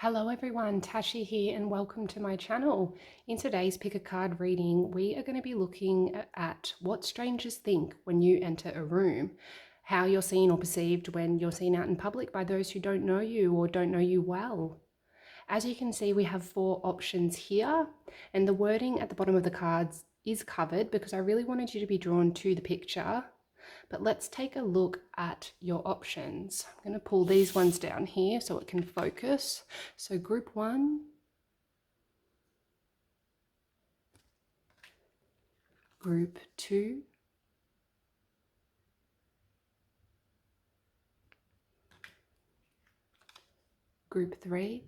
Hello everyone, Tashi here and welcome to my channel. In today's Pick a Card reading, we are going to be looking at what strangers think when you enter a room, how you're seen or perceived when you're seen out in public by those who don't know you or don't know you well. As you can see, we have 4 options here, and the wording at the bottom of the cards is covered because I really wanted you to be drawn to the picture. But let's take a look at your options. I'm going to pull these ones down here so it can focus. So group 1, group 2, group 3,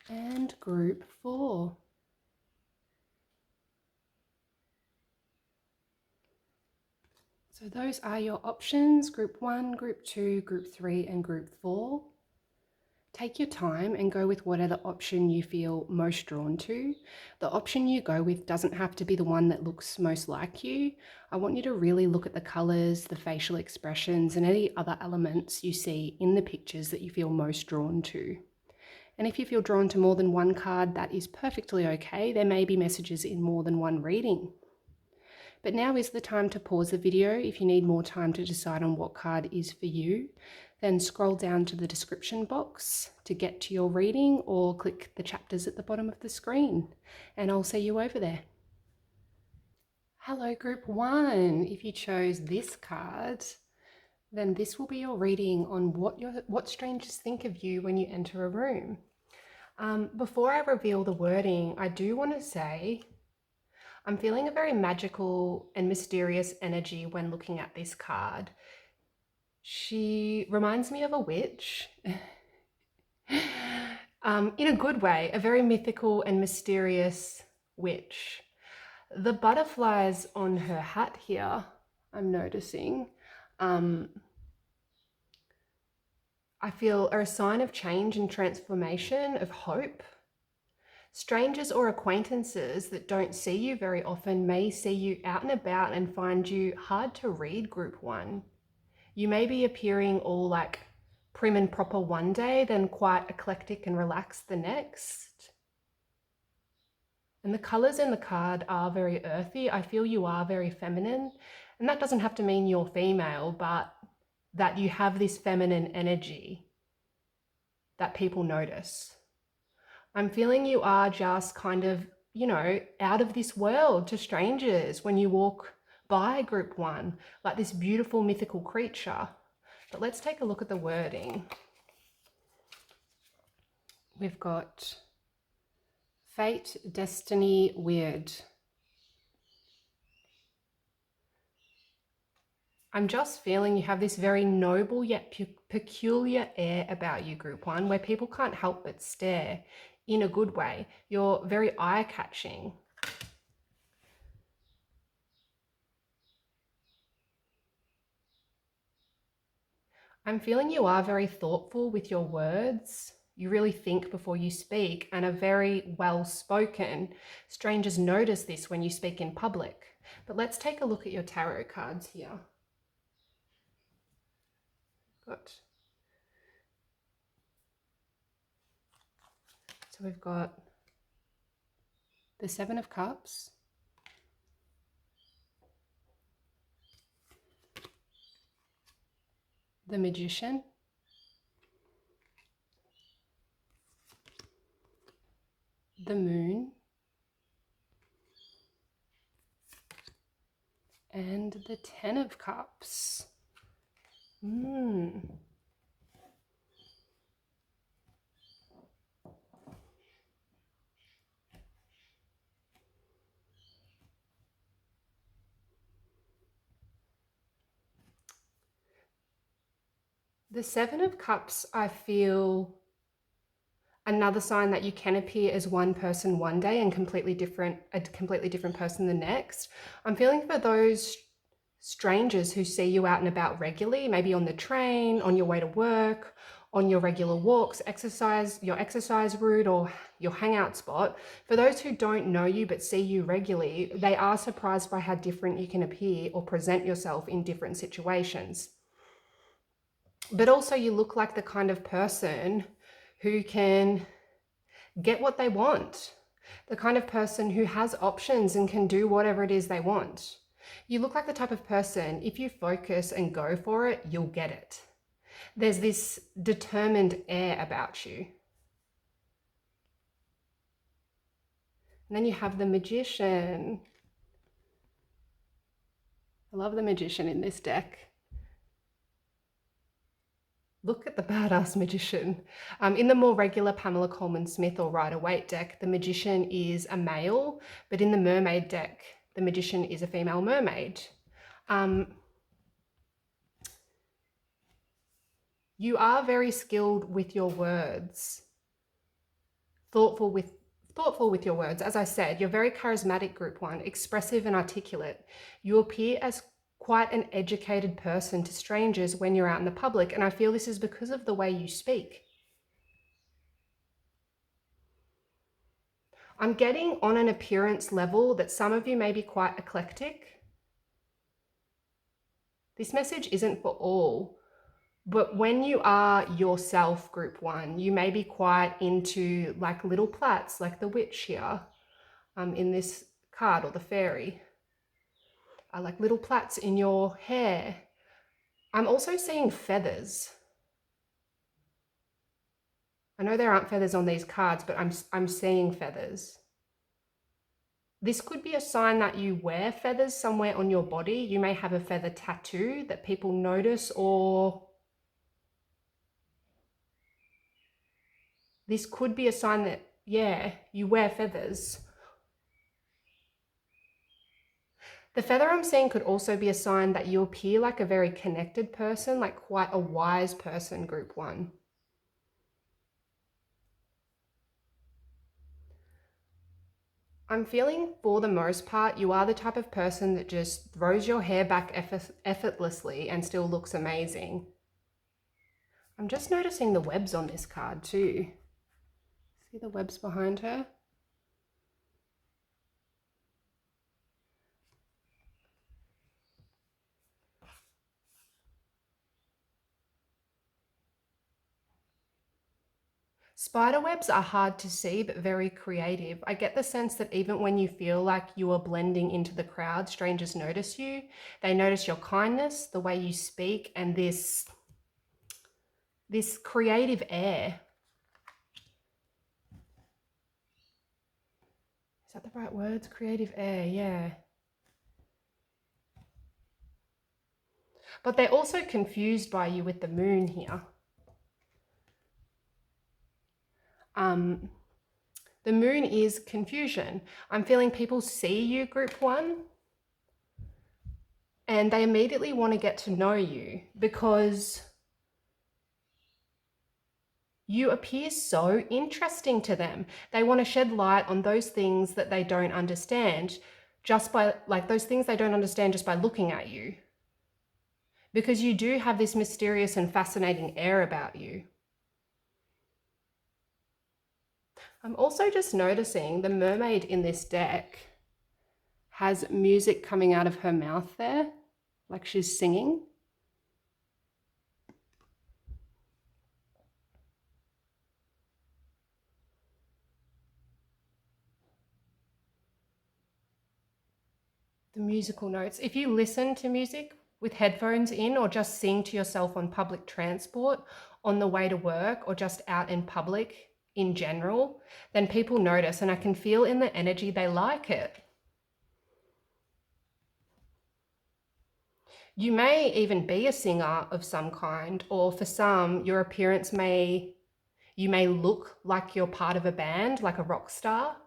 and group 4. So those are your options, group 1, group 2, group 3, and group 4. Take your time and go with whatever option you feel most drawn to. The option you go with doesn't have to be the one that looks most like you. I want you to really look at the colors, the facial expressions, and any other elements you see in the pictures that you feel most drawn to. And if you feel drawn to more than one card, that is perfectly okay. There may be messages in more than one reading. But now is the time to pause the video if you need more time to decide on what card is for you. Then scroll down to the description box to get to your reading, or click the chapters at the bottom of the screen, and I'll see you over there. Hello group 1, if you chose this card, then this will be your reading on what strangers think of you when you enter a room. Before I reveal the wording, I do want to say I'm feeling a very magical and mysterious energy when looking at this card. She reminds me of a witch, in a good way, a very mythical and mysterious witch. The butterflies on her hat here, I'm noticing, I feel are a sign of change and transformation, of hope. Strangers or acquaintances that don't see you very often may see you out and about and find you hard to read, group 1. You may be appearing all like prim and proper one day, then quite eclectic and relaxed the next. And the colors in the card are very earthy. I feel you are very feminine. And that doesn't have to mean you're female, but that you have this feminine energy that people notice. I'm feeling you are just kind of, out of this world to strangers when you walk by, group 1, like this beautiful mythical creature. But let's take a look at the wording. We've got fate, destiny, weird. I'm just feeling you have this very noble yet peculiar air about you, group 1, where people can't help but stare in a good way. You're very eye-catching. I'm feeling you are very thoughtful with your words. You really think before you speak and are very well spoken. Strangers notice this when you speak in public. But let's take a look at your tarot cards here. So we've got the 7 of Cups, the Magician, the Moon, and the 10 of Cups. The 7 of Cups, I feel another sign that you can appear as one person one day and a completely different person the next. I'm feeling for those strangers who see you out and about regularly, maybe on the train, on your way to work, on your regular walks, your exercise route, or your hangout spot. For those who don't know you but see you regularly, they are surprised by how different you can appear or present yourself in different situations. But also you look like the kind of person who can get what they want, the kind of person who has options and can do whatever it is they want. You look like the type of person, if you focus and go for it, you'll get it. There's this determined air about you. And then you have the Magician. I love the Magician in this deck. Look at the badass Magician. In the more regular Pamela Coleman-Smith or Rider-Waite deck, the Magician is a male, but in the Mermaid deck, the Magician is a female mermaid. You are very skilled with your words, thoughtful with your words. As I said, you're very charismatic, Group 1, expressive and articulate. You appear as quite an educated person to strangers when you're out in the public, and I feel this is because of the way you speak. I'm getting on an appearance level that some of you may be quite eclectic. This message isn't for all. But when you are yourself, Group 1, you may be quite into like little plaits, like the witch here in this card, or the fairy. Like little plaits in your hair. I'm also seeing feathers. I know there aren't feathers on these cards, but I'm seeing feathers. This could be a sign that you wear feathers somewhere on your body. You may have a feather tattoo that people notice, or this could be a sign that, yeah, you wear feathers. The feather I'm seeing could also be a sign that you appear like a very connected person, like quite a wise person, Group 1. I'm feeling, for the most part, you are the type of person that just throws your hair back effortlessly and still looks amazing. I'm just noticing the webs on this card too. See the webs behind her? Spider webs are hard to see, but very creative. I get the sense that even when you feel like you are blending into the crowd, strangers notice you. They notice your kindness, the way you speak, and this creative air. Is that the right words? Creative air, yeah. But they're also confused by you with the moon here. The moon is confusion. I'm feeling people see you, Group 1, and they immediately want to get to know you because you appear so interesting to them. They want to shed light on those things that they don't understand just by, like those things they don't understand just by looking at you. Because you do have this mysterious and fascinating air about you. I'm also just noticing the mermaid in this deck has music coming out of her mouth there, like she's singing. The musical notes. If you listen to music with headphones in or just sing to yourself on public transport, on the way to work, or just out in public in general, then people notice, and I can feel in the energy they like it. You may even be a singer of some kind, or for some, your appearance you may look like you're part of a band, like a rock star.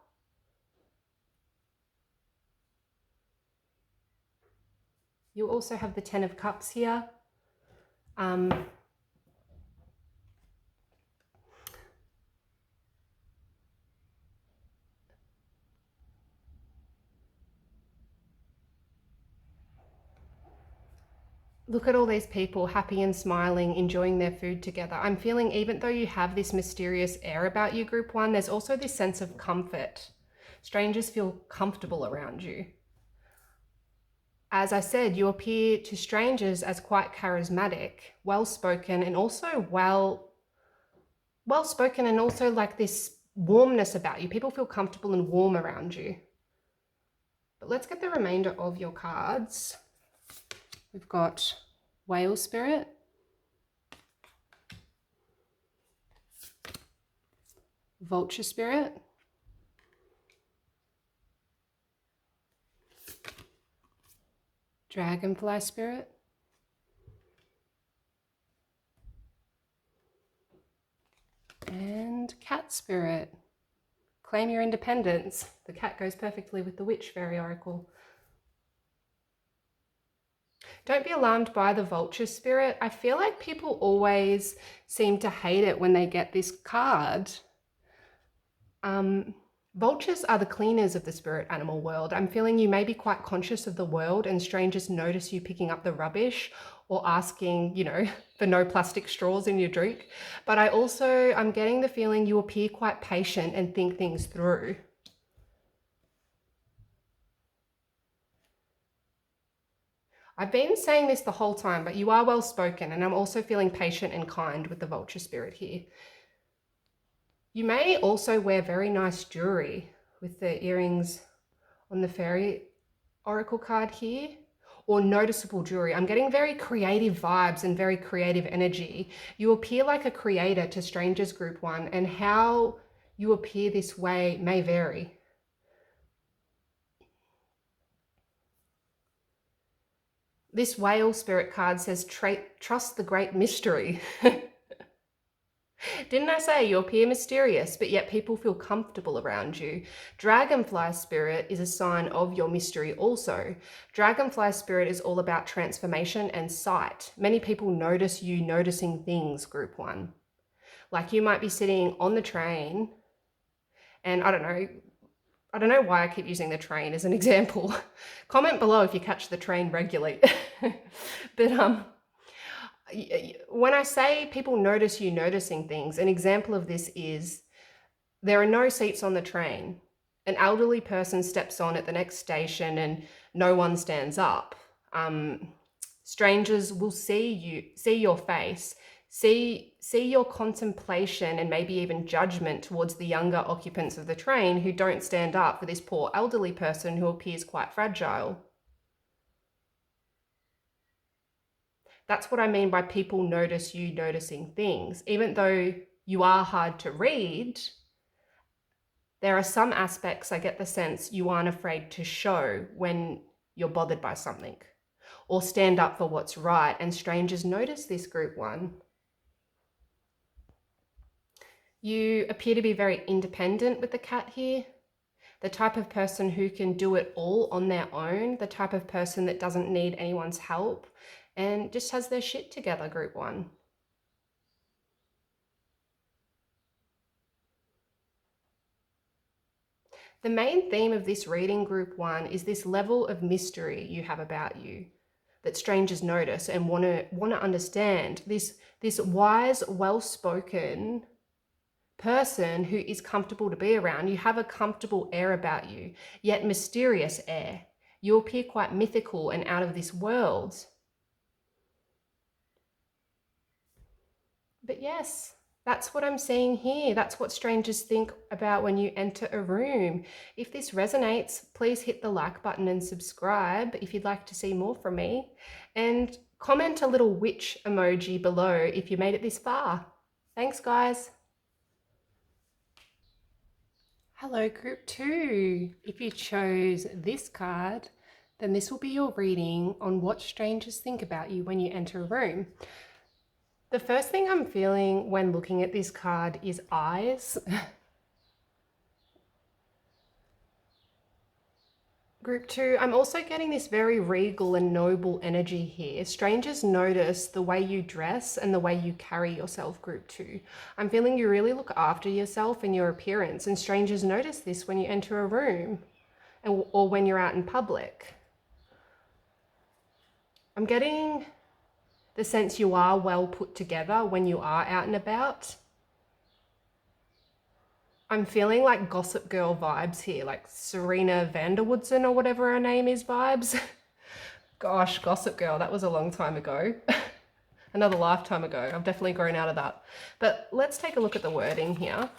You also have the 10 of Cups here. Look at all these people happy and smiling, enjoying their food together. I'm feeling even though you have this mysterious air about you, group one, there's also this sense of comfort. Strangers feel comfortable around you. As I said, you appear to strangers as quite charismatic, well-spoken, and also well-spoken and also like this warmness about you. People feel comfortable and warm around you. But let's get the remainder of your cards. We've got Whale Spirit, Vulture Spirit, Dragonfly Spirit, and Cat Spirit. Claim your independence. The cat goes perfectly with the Witch Fairy Oracle. Don't be alarmed by the Vulture Spirit. I feel like people always seem to hate it when they get this card. Vultures are the cleaners of the spirit animal world. I'm feeling you may be quite conscious of the world and strangers notice you picking up the rubbish or asking, for no plastic straws in your drink. But I'm getting the feeling you appear quite patient and think things through. I've been saying this the whole time, but you are well spoken, and I'm also feeling patient and kind with the Vulture Spirit here. You may also wear very nice jewelry with the earrings on the Fairy Oracle card here, or noticeable jewelry. I'm getting very creative vibes and very creative energy. You appear like a creator to strangers, group one, and how you appear this way may vary. This Whale Spirit card says, trust the great mystery. Didn't I say you appear mysterious, but yet people feel comfortable around you? Dragonfly Spirit is a sign of your mystery also. Dragonfly Spirit is all about transformation and sight. Many people notice you noticing things, group one. Like you might be sitting on the train, and I don't know why I keep using the train as an example. Comment below if you catch the train regularly. But when I say people notice you noticing things, an example of this is there are no seats on the train. An elderly person steps on at the next station and no one stands up. Strangers will see your face, see your contemplation and maybe even judgment towards the younger occupants of the train who don't stand up for this poor elderly person who appears quite fragile. That's what I mean by people notice you noticing things. Even though you are hard to read, there are some aspects I get the sense you aren't afraid to show when you're bothered by something or stand up for what's right, and strangers notice this, group one. You appear to be very independent with the cat here. The type of person who can do it all on their own, the type of person that doesn't need anyone's help and just has their shit together, group one. The main theme of this reading, group one, is this level of mystery you have about you that strangers notice and want to understand. This wise, well-spoken person who is comfortable to be around. You have a comfortable air about you, yet mysterious air. You appear quite mythical and out of this world. But yes, that's what I'm seeing here. That's what strangers think about when you enter a room. If this resonates, please hit the like button and subscribe if you'd like to see more from me. And comment a little witch emoji below if you made it this far. Thanks, guys. Hello, group two. If you chose this card, then this will be your reading on what strangers think about you when you enter a room. The first thing I'm feeling when looking at this card is eyes. Group two, I'm also getting this very regal and noble energy here. Strangers notice the way you dress and the way you carry yourself, group two. I'm feeling you really look after yourself and your appearance, and strangers notice this when you enter a room or when you're out in public. I'm getting the sense you are well put together when you are out and about. I'm feeling like Gossip Girl vibes here, like Serena Vanderwoodson or whatever her name is vibes. Gosh, Gossip Girl, that was a long time ago. Another lifetime ago. I've definitely grown out of that. But let's take a look at the wording here.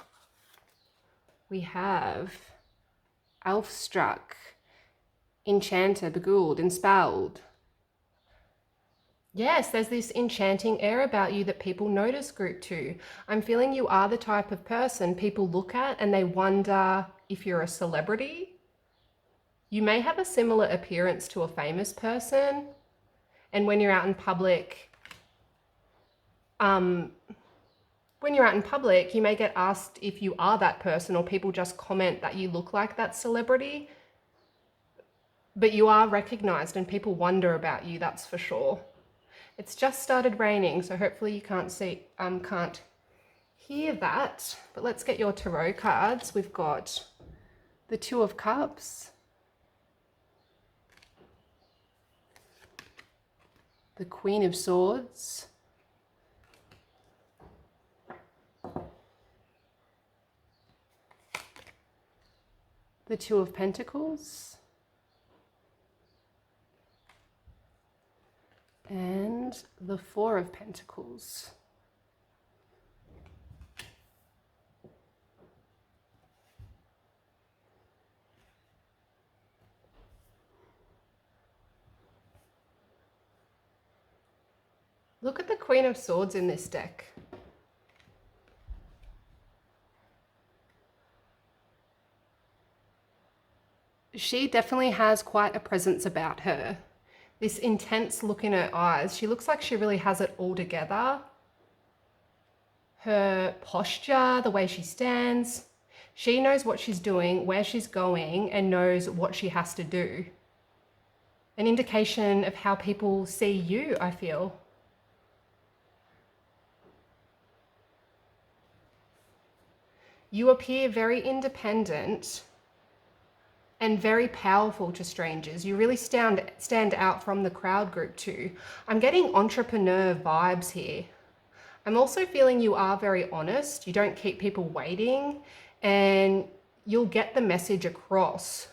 We have Elfstruck, Enchanter, Beguiled, Enspelled. Yes, there's this enchanting air about you that people notice, group 2. I'm feeling you are the type of person people look at and they wonder if you're a celebrity. You may have a similar appearance to a famous person. And when you're out in public, you may get asked if you are that person, or people just comment that you look like that celebrity. But you are recognized and people wonder about you, that's for sure. It's just started raining, so hopefully you can't hear that. But let's get your tarot cards. We've got the Two of Cups, the Queen of Swords, the Two of Pentacles, and the Four of Pentacles. Look at the Queen of Swords in this deck. She definitely has quite a presence about her. This intense look in her eyes. She looks like she really has it all together. Her posture, the way she stands. She knows what she's doing, where she's going, and knows what she has to do. An indication of how people see you, I feel. You appear very independent and very powerful to strangers. You really stand out from the crowd, group 2. I'm getting entrepreneur vibes here. I'm also feeling you are very honest. You don't keep people waiting, and you'll get the message across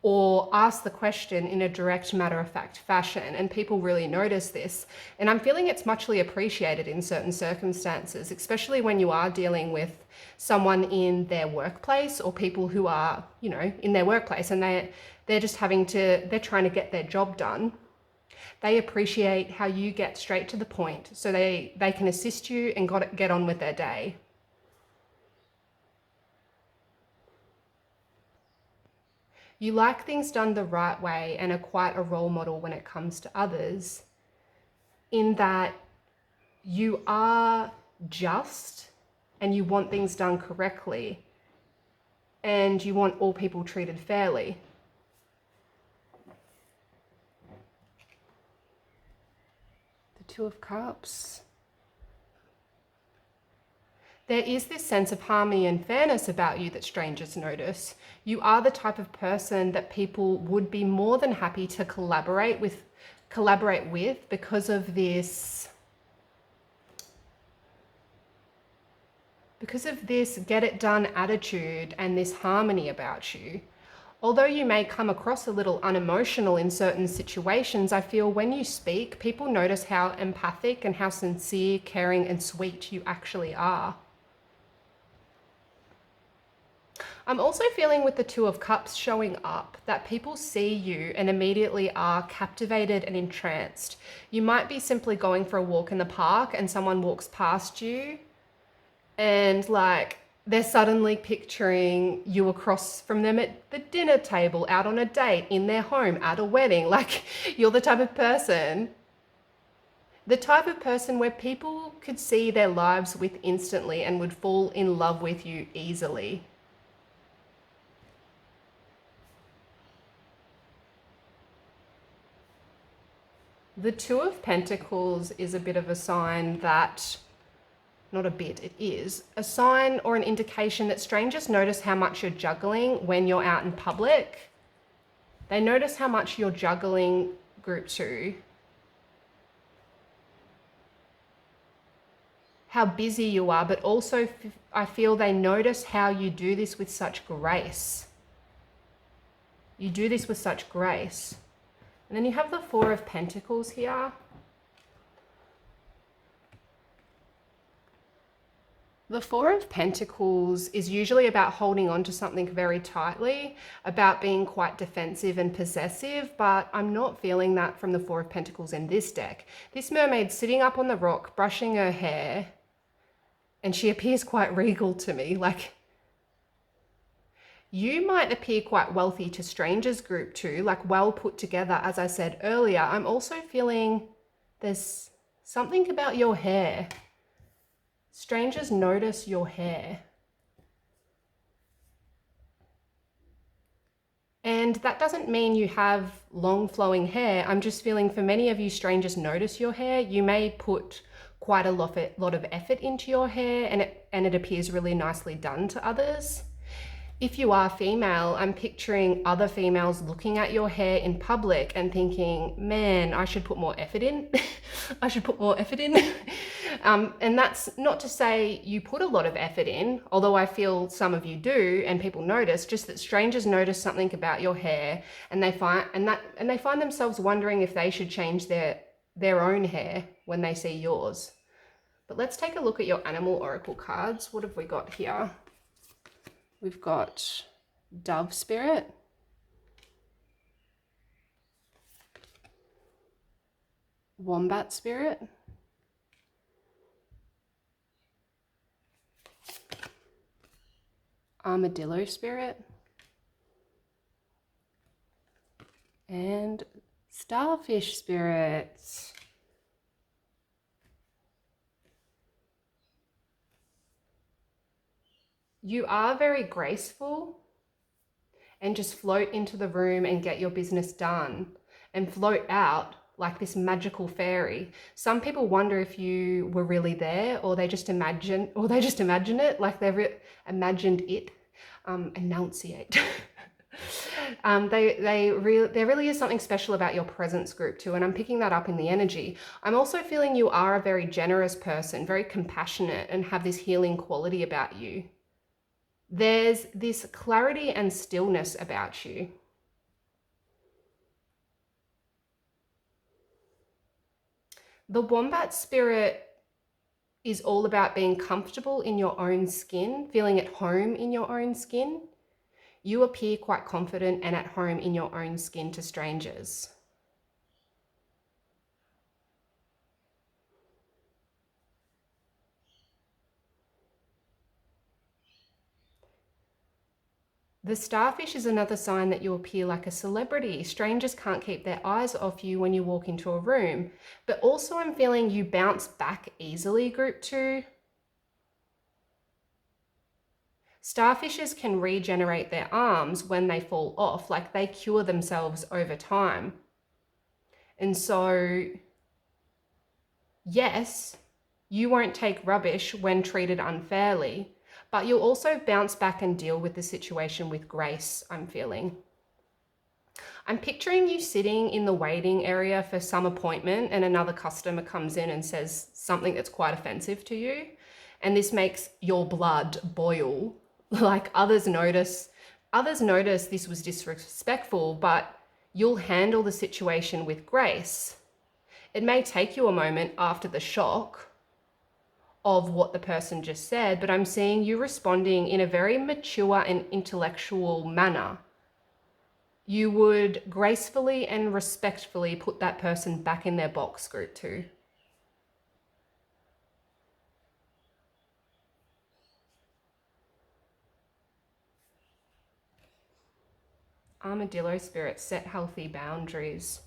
or ask the question in a direct, matter-of-fact fashion, and people really notice this. And I'm feeling it's muchly appreciated in certain circumstances, especially when you are dealing with someone in their workplace, or people who are, in their workplace, and they're trying to get their job done. They appreciate how you get straight to the point, so they can assist you and get on with their day. You like things done the right way and are quite a role model when it comes to others, in that you are just and you want things done correctly, and you want all people treated fairly. The Two of Cups. There is this sense of harmony and fairness about you that strangers notice. You are the type of person that people would be more than happy to collaborate with because of this get it done attitude and this harmony about you. Although you may come across a little unemotional in certain situations, I feel when you speak, people notice how empathic and how sincere, caring, and sweet you actually are. I'm also feeling with the Two of Cups showing up that people see you and immediately are captivated and entranced. You might be simply going for a walk in the park and someone walks past you and they're suddenly picturing you across from them at the dinner table, out on a date, in their home, at a wedding. You're the type of person where people could see their lives with instantly and would fall in love with you easily. The Two of Pentacles is a bit of a sign that, not a bit, it is a sign or an indication that strangers notice how much you're juggling when you're out in public. They notice how much you're juggling, group 2. how busy you are, but also I feel they notice how you do this with such grace. You do this with such grace. And then you have the Four of Pentacles here. The Four of Pentacles is usually about holding on to something very tightly, about being quite defensive and possessive, but I'm not feeling that from the Four of Pentacles in this deck. This mermaid's sitting up on the rock, brushing her hair, and she appears quite regal to me. Like, you might appear quite wealthy to strangers group too, like well put together, as I said earlier. I'm also feeling there's something about your hair. Strangers notice your hair. And that doesn't mean you have long flowing hair. I'm just feeling for many of you, strangers notice your hair. You may put quite a lot of effort into your hair, and it appears really nicely done to others. If you are female, I'm picturing other females looking at your hair in public and thinking, man, I should put more effort in. I should put more effort in. And that's not to say you put a lot of effort in, although I feel some of you do and people notice, just that strangers notice something about your hair and they find themselves wondering if they should change their own hair when they see yours. But let's take a look at your animal oracle cards. What have we got here? We've got Dove Spirit, Wombat Spirit, Armadillo Spirit, and Starfish Spirit. You are very graceful and just float into the room and get your business done and float out like this magical fairy. Some people wonder if you were really there, or they just imagine it, like they've imagined it. Enunciate. There really is something special about your presence group too, and I'm picking that up in the energy. I'm also feeling you are a very generous person, very compassionate, and have this healing quality about you. There's this clarity and stillness about you. The Wombat Spirit is all about being comfortable in your own skin, feeling at home in your own skin. You appear quite confident and at home in your own skin to strangers. The Starfish is another sign that you appear like a celebrity. Strangers can't keep their eyes off you when you walk into a room. But also I'm feeling you bounce back easily, group 2. Starfishes can regenerate their arms when they fall off, like they cure themselves over time. And so, yes, you won't take rubbish when treated unfairly, but you'll also bounce back and deal with the situation with grace, I'm feeling. I'm picturing you sitting in the waiting area for some appointment and another customer comes in and says something that's quite offensive to you. And this makes your blood boil. Like others notice this was disrespectful, but you'll handle the situation with grace. It may take you a moment after the shock of what the person just said, but I'm seeing you responding in a very mature and intellectual manner. You would gracefully and respectfully put that person back in their box, group 2. Armadillo Spirit, set healthy boundaries.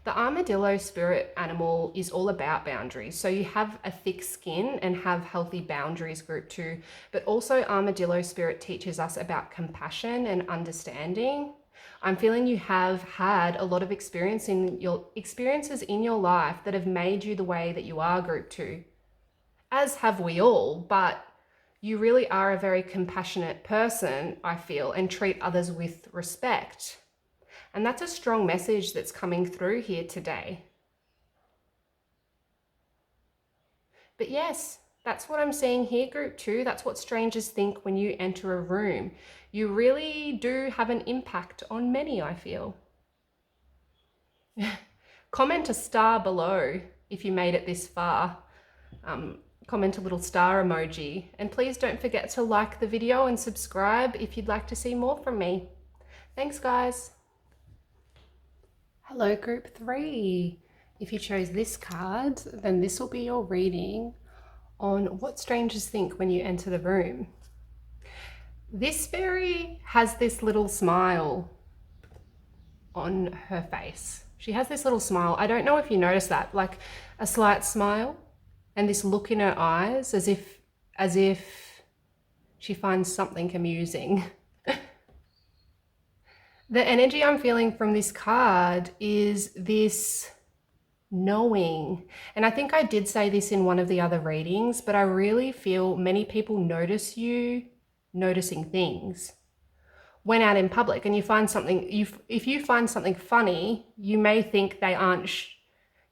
The armadillo spirit animal is all about boundaries. So you have a thick skin and have healthy boundaries, group 2. But also armadillo spirit teaches us about compassion and understanding. I'm feeling you have had a lot of experiences in your life that have made you the way that you are, group 2. As have we all, but you really are a very compassionate person, I feel, and treat others with respect. And that's a strong message that's coming through here today. But yes, That's what I'm seeing here, group 2. That's what strangers think when you enter a room. You really do have an impact on many, I feel. Comment a star below if you made it this far. Comment a little star emoji. And please don't forget to like the video and subscribe if you'd like to see more from me. Thanks, guys. Hello, group 3. If you chose this card, then this will be your reading on what strangers think when you enter the room. This fairy has this little smile on her face. She has this little smile. I don't know if you noticed that, like a slight smile and this look in her eyes as if she finds something amusing. The energy I'm feeling from this card is this knowing. And I think I did say this in one of the other readings, but I really feel many people notice you noticing things when out in public, and you find something, if you find something funny, you may think they aren't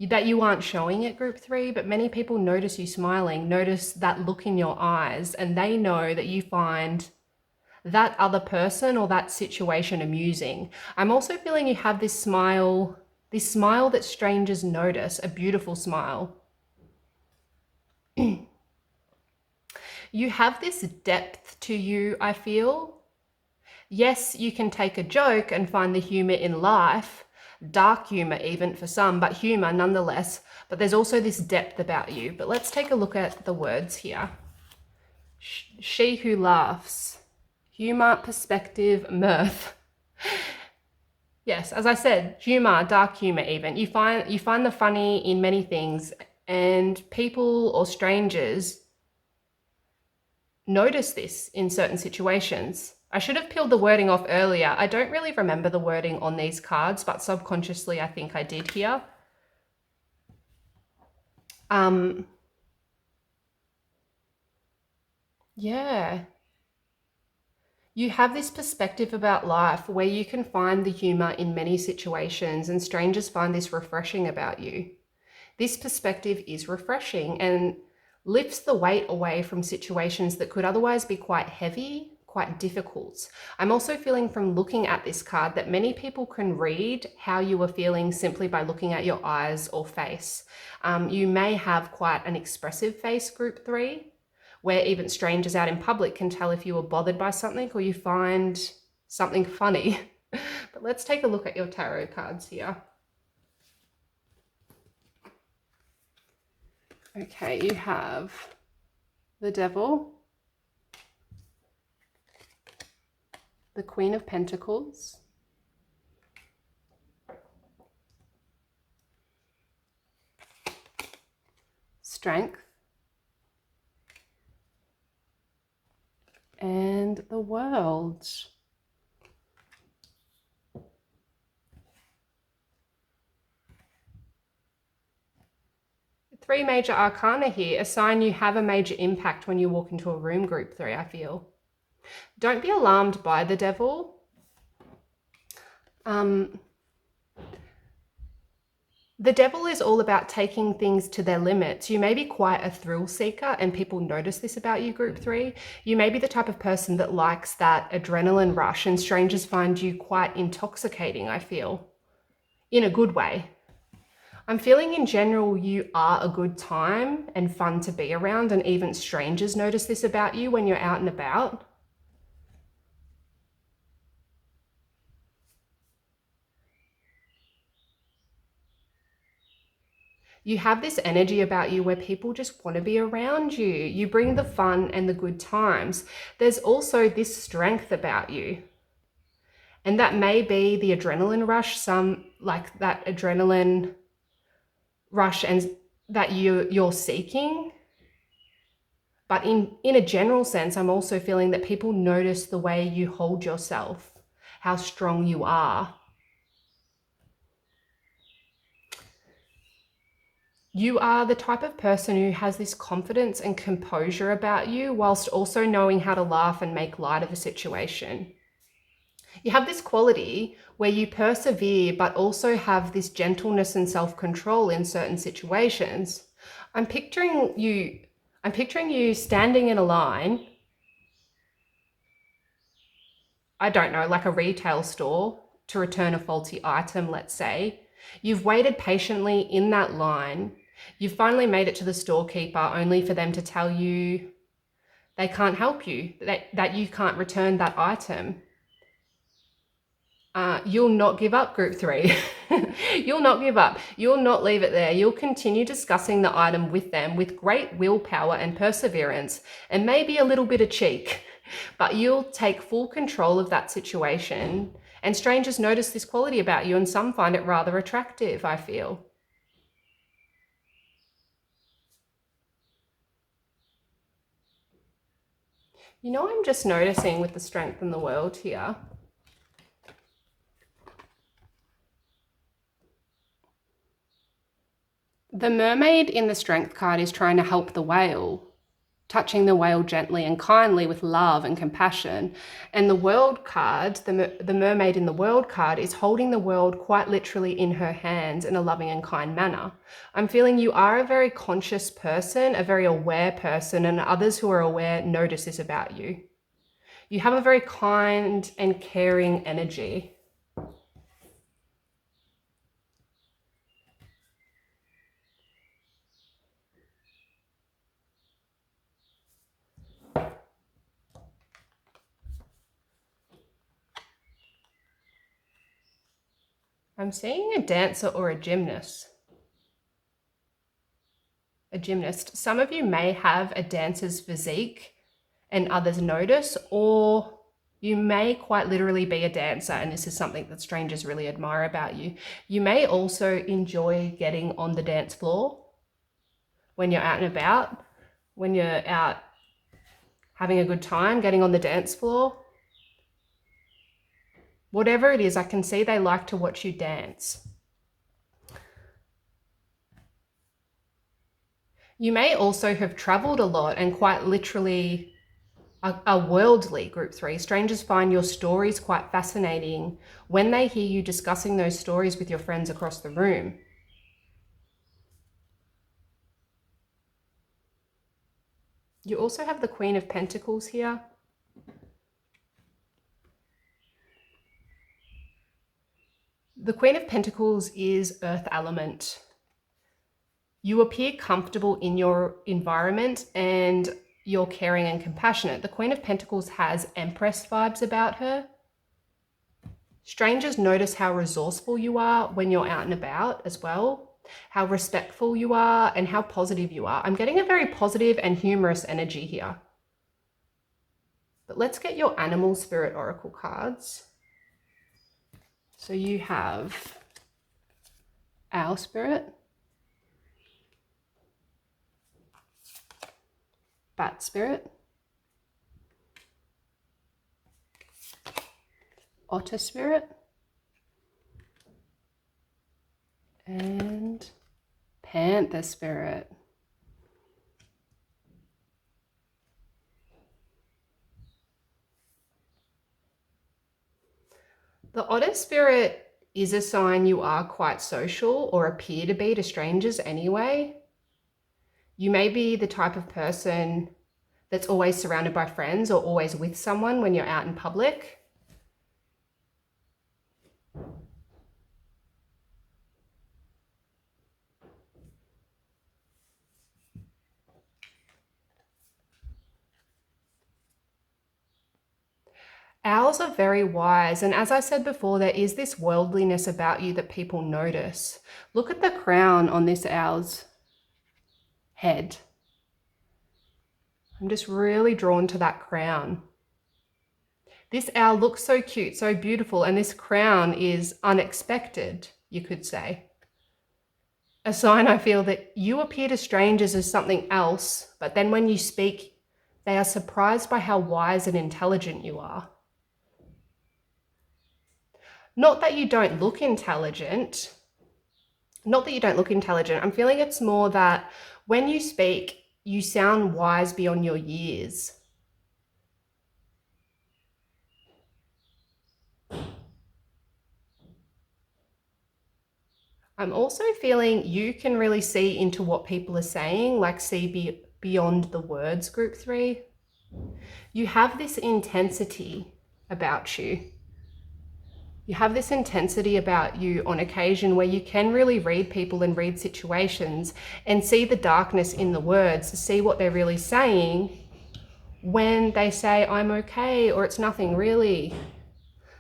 that you aren't showing it, group 3, but many people notice you smiling, notice that look in your eyes, and they know that you find that other person or that situation amusing. I'm also feeling you have this smile that strangers notice, a beautiful smile. You have this depth to you, I feel. Yes, you can take a joke and find the humor in life, dark humor even for some, but humor nonetheless. But there's also this depth about you. But let's take a look at the words here. She who laughs. Humor, perspective, mirth. Yes, as I said, humor, dark humor even. You find the funny in many things, and people or strangers notice this in certain situations. I should have peeled the wording off earlier. I don't really remember the wording on these cards, but subconsciously I think I did here. Yeah. You have this perspective about life where you can find the humor in many situations, and strangers find this refreshing about you. This perspective is refreshing and lifts the weight away from situations that could otherwise be quite heavy, quite difficult. I'm also feeling from looking at this card that many people can read how you are feeling simply by looking at your eyes or face. You may have quite an expressive face, group 3, where even strangers out in public can tell if you were bothered by something or you find something funny. But let's take a look at your tarot cards here. Okay, you have the Devil, the Queen of Pentacles, Strength, and the World. Three major arcana here, a sign you have a major impact when you walk into a room, group 3, I feel. Don't be alarmed by the Devil. The Devil is all about taking things to their limits. You may be quite a thrill seeker, and people notice this about you, group 3. You may be the type of person that likes that adrenaline rush, and strangers find you quite intoxicating, I feel, in a good way. I'm feeling in general you are a good time and fun to be around, and even strangers notice this about you when you're out and about. You have this energy about you where people just want to be around you. You bring the fun and the good times. There's also this strength about you. And that may be the adrenaline rush, some like that adrenaline rush and that you're seeking. But in a general sense, I'm also feeling that people notice the way you hold yourself, how strong you are. You are the type of person who has this confidence and composure about you, whilst also knowing how to laugh and make light of a situation. You have this quality where you persevere, but also have this gentleness and self-control in certain situations. I'm picturing you I'm picturing you standing in a line, I don't know, like a retail store to return a faulty item, let's say. You've waited patiently in that line. You've finally made it to the storekeeper only for them to tell you they can't help you, that you can't return that item. You'll not give up, group 3. You'll not give up. You'll not leave it there. You'll continue discussing the item with them with great willpower and perseverance, and maybe a little bit of cheek, but you'll take full control of that situation. And strangers notice this quality about you, and some find it rather attractive, I feel. You know, I'm just noticing with the strength in the world here, the mermaid in the strength card is trying to help the whale, touching the whale gently and kindly with love and compassion. And the world card, the mermaid in the world card, is holding the world quite literally in her hands in a loving and kind manner. I'm feeling you are a very conscious person, a very aware person, and others who are aware notice this about you. You have a very kind and caring energy. I'm seeing a dancer or a gymnast. A gymnast. Some of you may have a dancer's physique and others notice, or you may quite literally be a dancer and this is something that strangers really admire about you. You may also enjoy getting on the dance floor when you're out and about, when you're out having a good time, getting on the dance floor. Whatever it is, I can see they like to watch you dance. You may also have traveled a lot and quite literally are worldly, group 3. Strangers find your stories quite fascinating when they hear you discussing those stories with your friends across the room. You also have the Queen of Pentacles here. The Queen of Pentacles is earth element. You appear comfortable in your environment and you're caring and compassionate. The Queen of Pentacles has Empress vibes about her. Strangers notice how resourceful you are when you're out and about as well, how respectful you are and how positive you are. I'm getting a very positive and humorous energy here. But let's get your animal spirit oracle cards. So you have Owl Spirit, Bat Spirit, Otter Spirit, and Panther Spirit. The Otter Spirit is a sign you are quite social or appear to be to strangers anyway. You may be the type of person that's always surrounded by friends or always with someone when you're out in public. Owls are very wise, and as I said before, there is this worldliness about you that people notice. Look at the crown on this owl's head. I'm just really drawn to that crown. This owl looks so cute, so beautiful, and this crown is unexpected, you could say. A sign, I feel, that you appear to strangers as something else, but then when you speak, they are surprised by how wise and intelligent you are. Not that you don't look intelligent. I'm feeling it's more that when you speak, you sound wise beyond your years. I'm also feeling you can really see into what people are saying, like see beyond the words, group 3. You have this intensity about you. You have this intensity about you on occasion where you can really read people and read situations and see the darkness in the words, see what they're really saying when they say, I'm okay, or it's nothing really.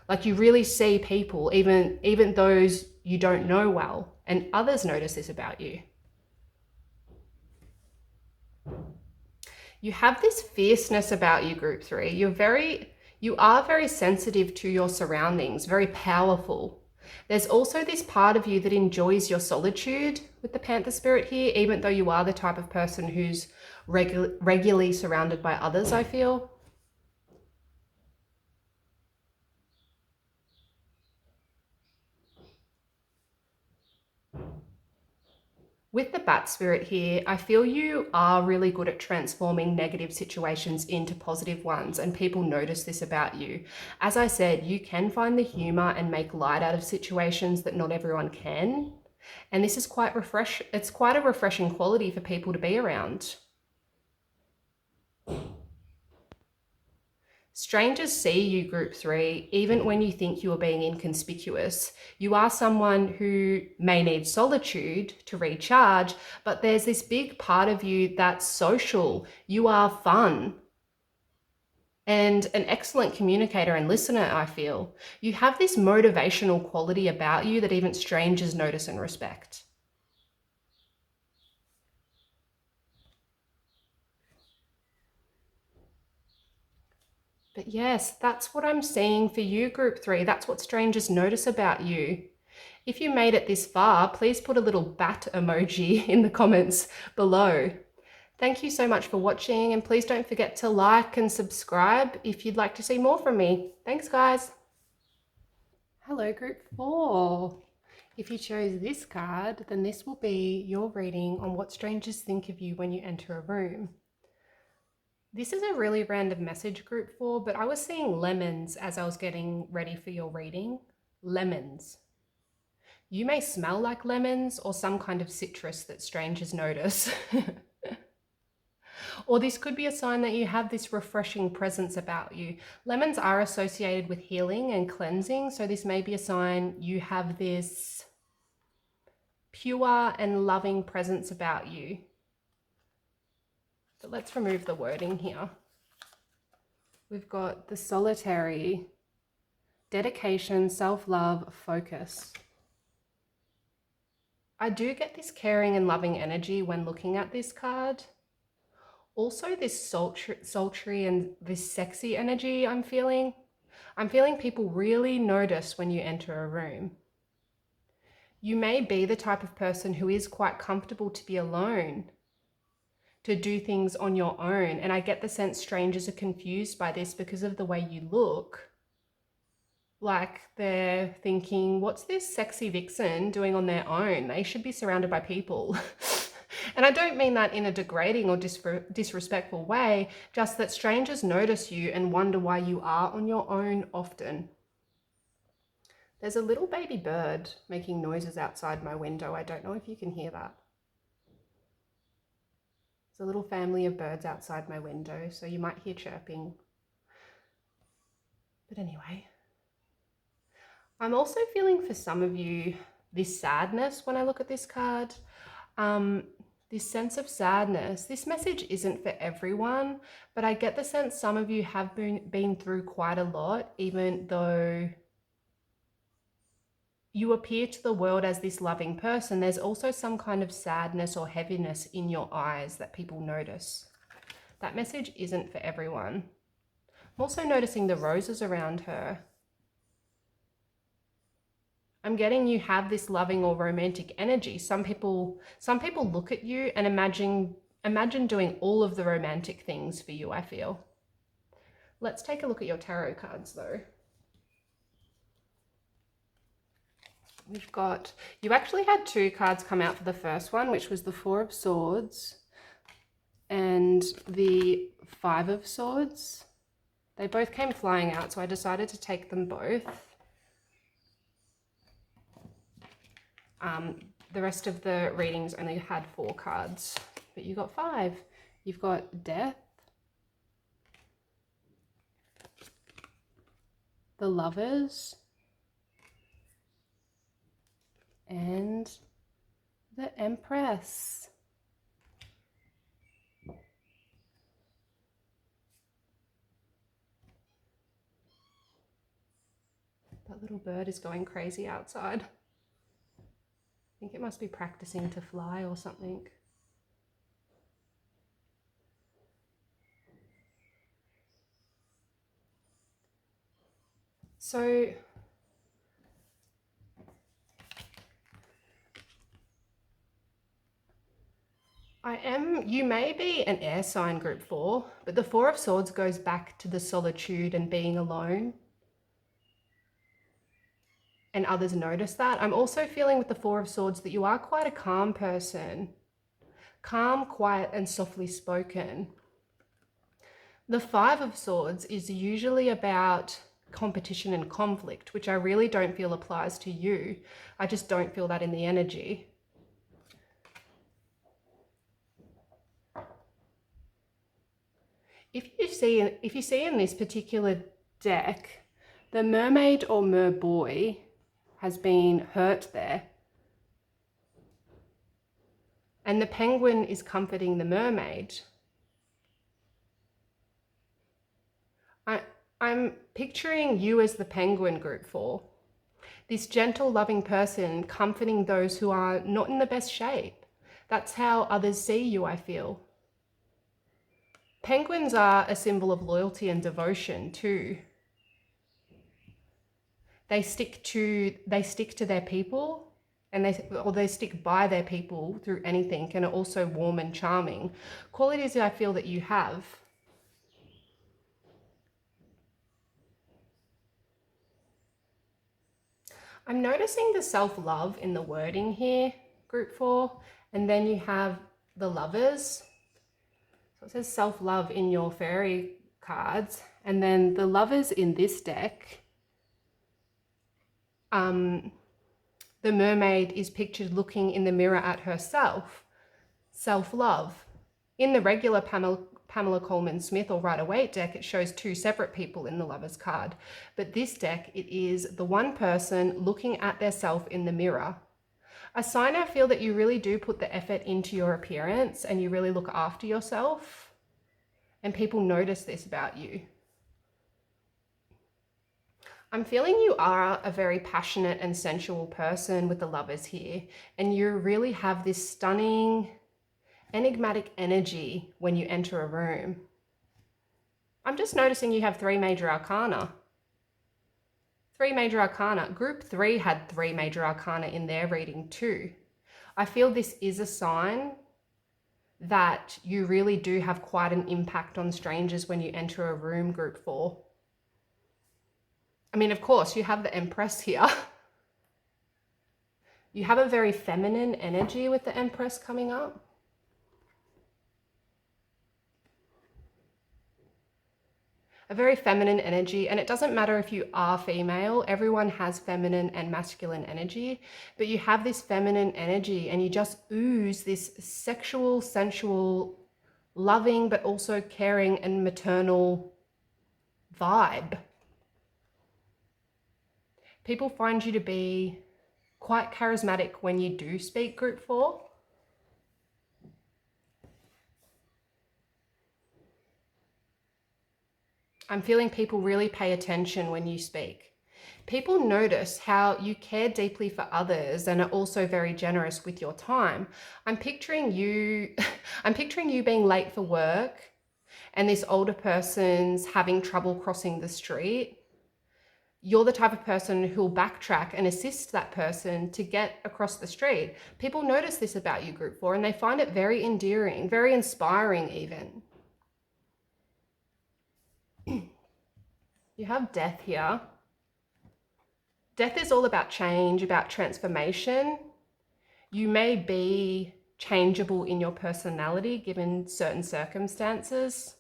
Like, you really see people, even those you don't know well, and others notice this about you. You have this fierceness about you, group 3. You are very sensitive to your surroundings, very powerful. There's also this part of you that enjoys your solitude with the Panther spirit here, even though you are the type of person who's regularly surrounded by others, I feel. With the bat spirit here, I feel you are really good at transforming negative situations into positive ones, and people notice this about you. As I said, you can find the humor and make light out of situations that not everyone can. And this is it's quite a refreshing quality for people to be around. Strangers see you, group 3, even when you think you are being inconspicuous. You are someone who may need solitude to recharge, but there's this big part of you that's social. You are fun and an excellent communicator and listener, I feel. You have this motivational quality about you that even strangers notice and respect. But yes, that's what I'm seeing for you, group 3. That's what strangers notice about you. If you made it this far, please put a little bat emoji in the comments below. Thank you so much for watching, and please don't forget to like and subscribe if you'd like to see more from me. Thanks, guys. Hello, group 4. If you chose this card, then this will be your reading on what strangers think of you when you enter a room. This is a really random message, group 4, but I was seeing lemons as I was getting ready for your reading. Lemons. You may smell like lemons or some kind of citrus that strangers notice. Or this could be a sign that you have this refreshing presence about you. Lemons are associated with healing and cleansing, so this may be a sign you have this pure and loving presence about you. But let's remove the wording here. We've got the solitary, dedication, self-love, focus. I do get this caring and loving energy when looking at this card. Also this sultry and this sexy energy I'm feeling. I'm feeling people really notice when you enter a room. You may be the type of person who is quite comfortable to be alone, to do things on your own. And I get the sense strangers are confused by this because of the way you look. Like they're thinking, what's this sexy vixen doing on their own? They should be surrounded by people. And I don't mean that in a degrading or disrespectful way, just that strangers notice you and wonder why you are on your own often. There's a little baby bird making noises outside my window. I don't know if you can hear that. There's a little family of birds outside my window, so you might hear chirping. But anyway, I'm also feeling for some of you this sadness when I look at this card. This sense of sadness. This message isn't for everyone, but I get the sense some of you have been through quite a lot, even though you appear to the world as this loving person. There's also some kind of sadness or heaviness in your eyes that people notice. That message isn't for everyone. I'm also noticing the roses around her. I'm getting you have this loving or romantic energy. Some people look at you and imagine doing all of the romantic things for you, I feel. Let's take a look at your tarot cards though. You actually had 2 cards come out for the first one, which was the 4 of Swords and the 5 of Swords. They both came flying out, so I decided to take them both. The rest of the readings only had 4 cards, but you got 5. You've got death, the Lovers, and the Empress. That little bird is going crazy outside. I think it must be practicing to fly or something. So you may be an air sign group 4, but the 4 of Swords goes back to the solitude and being alone. And others notice that. I'm also feeling with the 4 of Swords that you are quite a calm person. Calm, quiet, and softly spoken. The 5 of Swords is usually about competition and conflict, which I really don't feel applies to you. I just don't feel that in the energy. If you see in this particular deck, the mermaid or merboy has been hurt there. And the penguin is comforting the mermaid. I'm picturing you as the penguin group 4. This gentle, loving person comforting those who are not in the best shape. That's how others see you, I feel. Penguins are a symbol of loyalty and devotion too. They stick to their people, and they stick by their people through anything, and are also warm and charming. Qualities that I feel that you have. I'm noticing the self-love in the wording here, group 4, and then you have the Lovers. So it says self-love in your fairy cards, and then the Lovers in this deck. The mermaid is pictured looking in the mirror at herself. Self-love. In the regular Pamela Coleman Smith or Rider-Waite deck, it shows 2 separate people in the Lovers card. But this deck, it is the one person looking at their self in the mirror. A sign I feel that you really do put the effort into your appearance and you really look after yourself. And people notice this about you. I'm feeling you are a very passionate and sensual person with the Lovers here. And you really have this stunning, enigmatic energy when you enter a room. I'm just noticing you have 3 major arcana. 3 major arcana. Group 3 had 3 major arcana in their reading too. I feel this is a sign that you really do have quite an impact on strangers when you enter a room, group 4. I mean, of course, you have the Empress here. You have a very feminine energy with the Empress coming up. A very feminine energy, and it doesn't matter if you are female, everyone has feminine and masculine energy, but you have this feminine energy and you just ooze this sexual, sensual, loving, but also caring and maternal vibe. People find you to be quite charismatic when you do speak, group 4. I'm feeling people really pay attention when you speak. People notice how you care deeply for others and are also very generous with your time. I'm picturing you being late for work and this older person's having trouble crossing the street. You're the type of person who'll backtrack and assist that person to get across the street. People notice this about you, group 4, and they find it very endearing, very inspiring even. You have death here. Death is all about change, about transformation. You may be changeable in your personality given certain circumstances.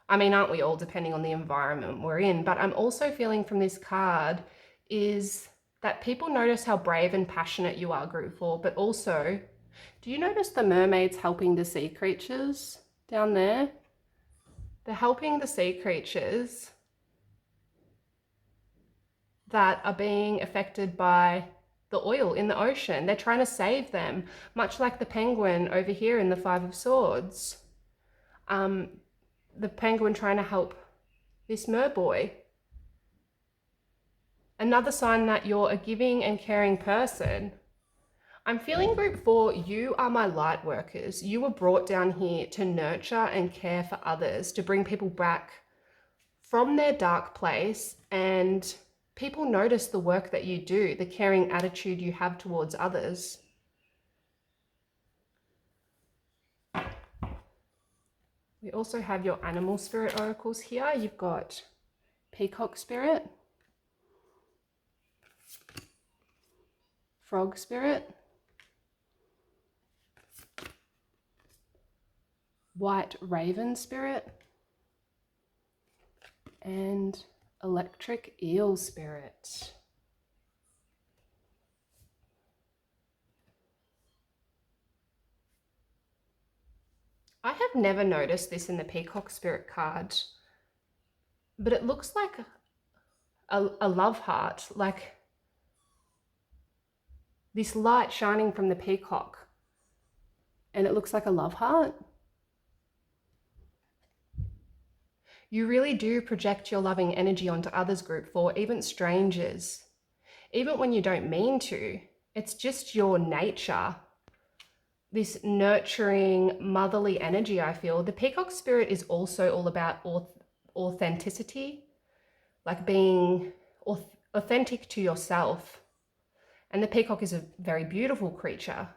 I mean, aren't we all, depending on the environment we're in? But I'm also feeling from this card is that people notice how brave and passionate you are, group 4, but also, do you notice the mermaids helping the sea creatures? down there. They're helping the sea creatures that are being affected by the oil in the ocean. They're trying to save them, much like the penguin over here in the Five of Swords. The penguin trying to help this merboy. Another sign that you're a giving and caring person. I'm feeling group 4, you are my light workers. You were brought down here to nurture and care for others, to bring people back from their dark place, and people notice the work that you do, the caring attitude you have towards others. We also have your animal spirit oracles here. You've got peacock spirit, frog spirit, white raven spirit, and electric eel spirit. I have never noticed this in the peacock spirit card, but it looks like a love heart, like this light shining from the peacock, and it looks like a love heart. You really do project your loving energy onto others, group 4, even strangers. Even when you don't mean to, it's just your nature. This nurturing, motherly energy, I feel. The peacock spirit is also all about authenticity, like being authentic to yourself. And the peacock is a very beautiful creature.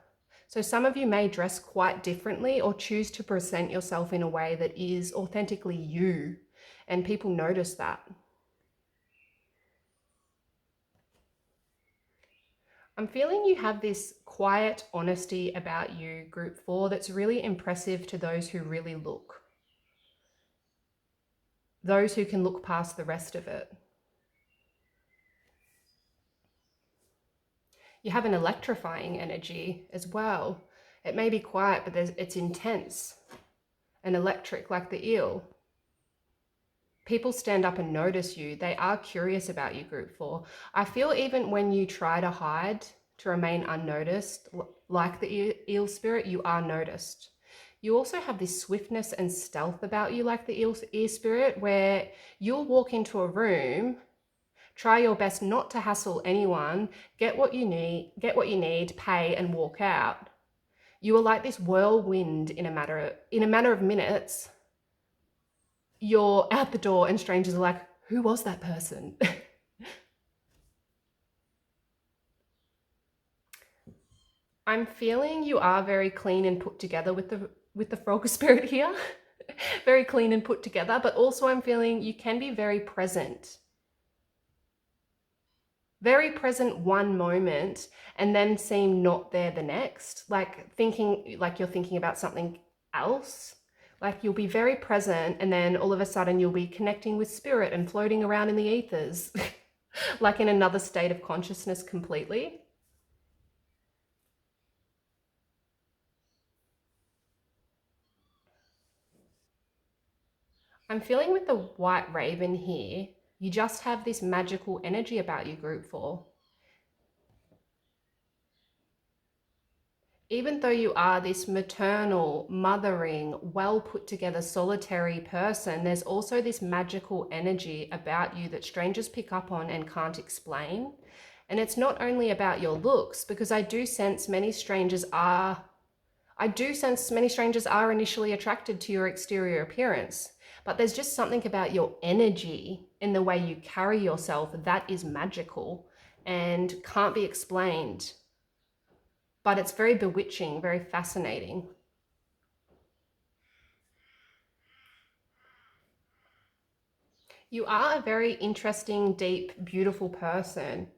So some of you may dress quite differently or choose to present yourself in a way that is authentically you, and people notice that. I'm feeling you have this quiet honesty about you, group 4, that's really impressive to those who really look. Those who can look past the rest of it. You have an electrifying energy as well. It may be quiet, but it's intense and electric, like the eel. People stand up and notice you. They are curious about you, group 4. I feel even when you try to hide, to remain unnoticed, like the eel spirit, you are noticed. You also have this swiftness and stealth about you, like the eel spirit, where you'll walk into a room, try your best not to hassle anyone, get what you need, pay, and walk out. You are like this whirlwind in a matter of minutes. You're out the door and strangers are like, who was that person? I'm feeling you are very clean and put together with the frog spirit here. Very clean and put together, but also I'm feeling you can be very present. Very present one moment and then seem not there the next, like you're thinking about something else. Like you'll be very present and then all of a sudden you'll be connecting with spirit and floating around in the ethers, like in another state of consciousness completely. I'm feeling with the white raven here, you just have this magical energy about you, group 4. Even though you are this maternal, mothering, well put together, solitary person, there's also this magical energy about you that strangers pick up on and can't explain. And it's not only about your looks, because I do sense many strangers are initially attracted to your exterior appearance. But there's just something about your energy in the way you carry yourself that is magical and can't be explained. But it's very bewitching, very fascinating. You are a very interesting, deep, beautiful person,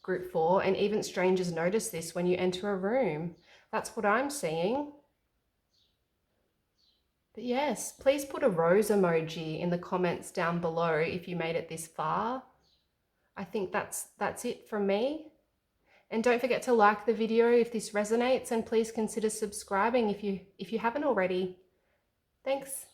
group 4, and even strangers notice this when you enter a room. That's what I'm seeing. But yes, please put a rose emoji in the comments down below if you made it this far. I think that's it from me. And don't forget to like the video if this resonates, and please consider subscribing if you haven't already. Thanks.